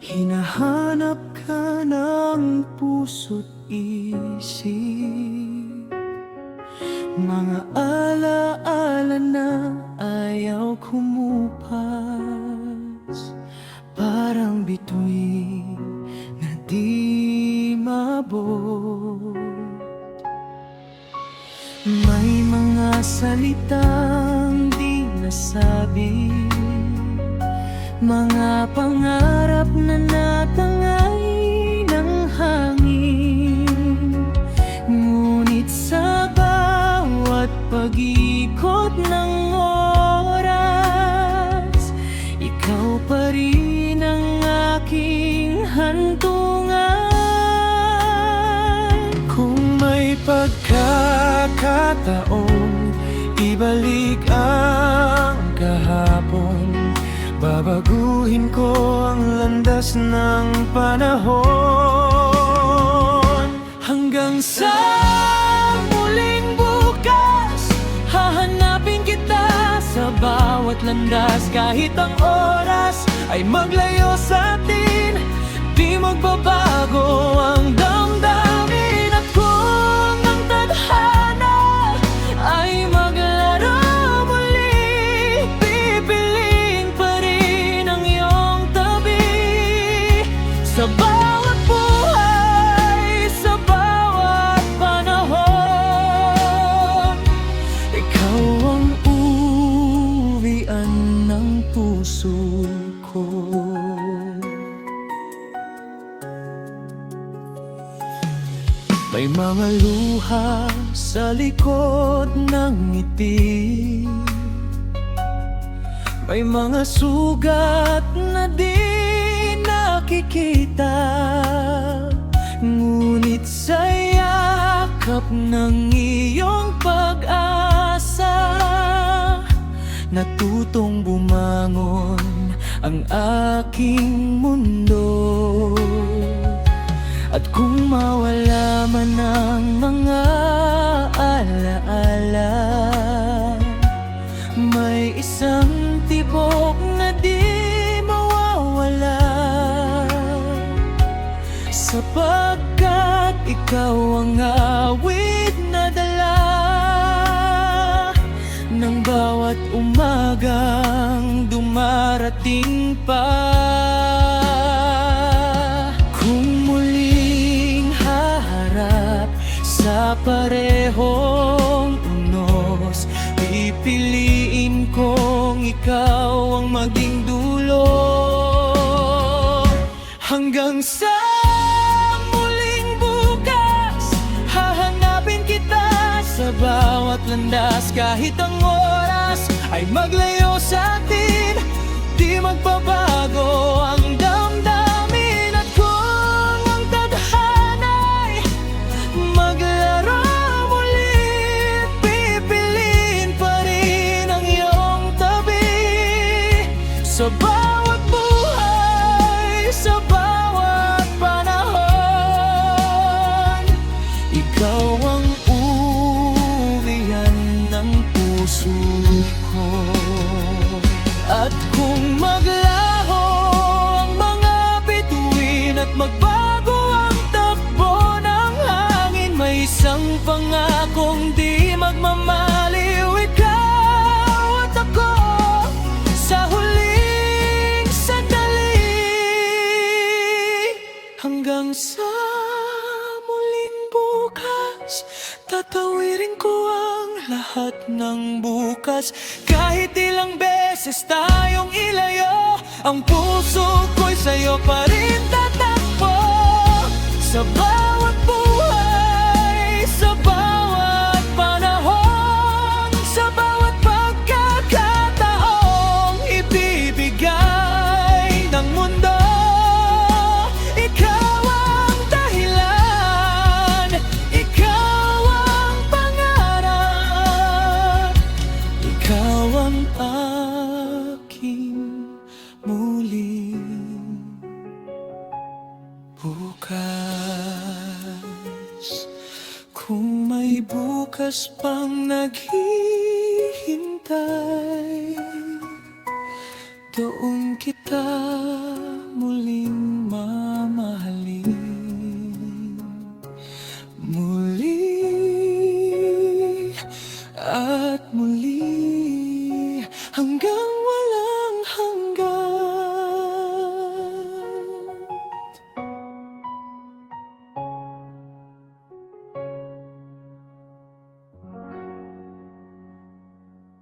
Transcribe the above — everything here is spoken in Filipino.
Hinahanap ka ng puso't isip, mga alaala na ayaw kumupas, parang bituin na di mabot. May mga salitang di nasabi, mga pangarap na natangay ng hangin. Ngunit sa bawat pag-ikot ng oras, ikaw pa rin ang aking hantungan. Kung may pagkakataon, ibalik ang kahapon, babaguhin ko ang landas ng panahon. Hanggang sa muling bukas, hahanapin kita sa bawat landas. Kahit ang oras ay maglayo sa atin, di magbabago ang damdamin. At kung ang tadhana ay maglaro muli, pipiliin pa rin ang iyong tabi. Sa bawat buhay, sa bawat panahon, ikaw ang uwian ng puso ko. May mga luha sa likod ng ngiti, may mga sugat na di nakikita. Ngunit sa yakap ng iyong pag-asa, natutong bumangon ang aking mundo. At kung mawala man ang mga alaala, may isang tibok na di mawawala, sapagkat ikaw ang awit na dala ng bawat umagang dumarating pa. Kung muling haharap sa parehong unos, pipiliin kong ikaw ang maging dulo. Hanggang sa muling bukas, hahanapin kita sa bawat landas. Kahit ang oras ay maglayo sa atin, di magbabago ang damdamin. At kung ang tadhana'y maglaro muli, pipiliin pa rin ang iyong tabi. Sa bawat buhay, sa bawat panahon, ikaw ang uwian ng puso ko. At kung maglaho ang mga bituin at magbago ang takbo ng hangin, may isang pangakong di magmamaliw. Ikaw at ako sa huling sandali. Hanggang sa muling bukas, tatawirin ko ang lahat ng bukas. Kahit ilang beses tayong ilayo, ang puso ko'y sa'yo pa rin tatakbo. Sa bawat buhay, sa bawat panahon, sa bawat pagkakataong ibibigay ng mundo, ikaw ang dahilan, ikaw ang pangarap, ikaw ang aking muling bukas. Kung may bukas pang naghihintay, doon kita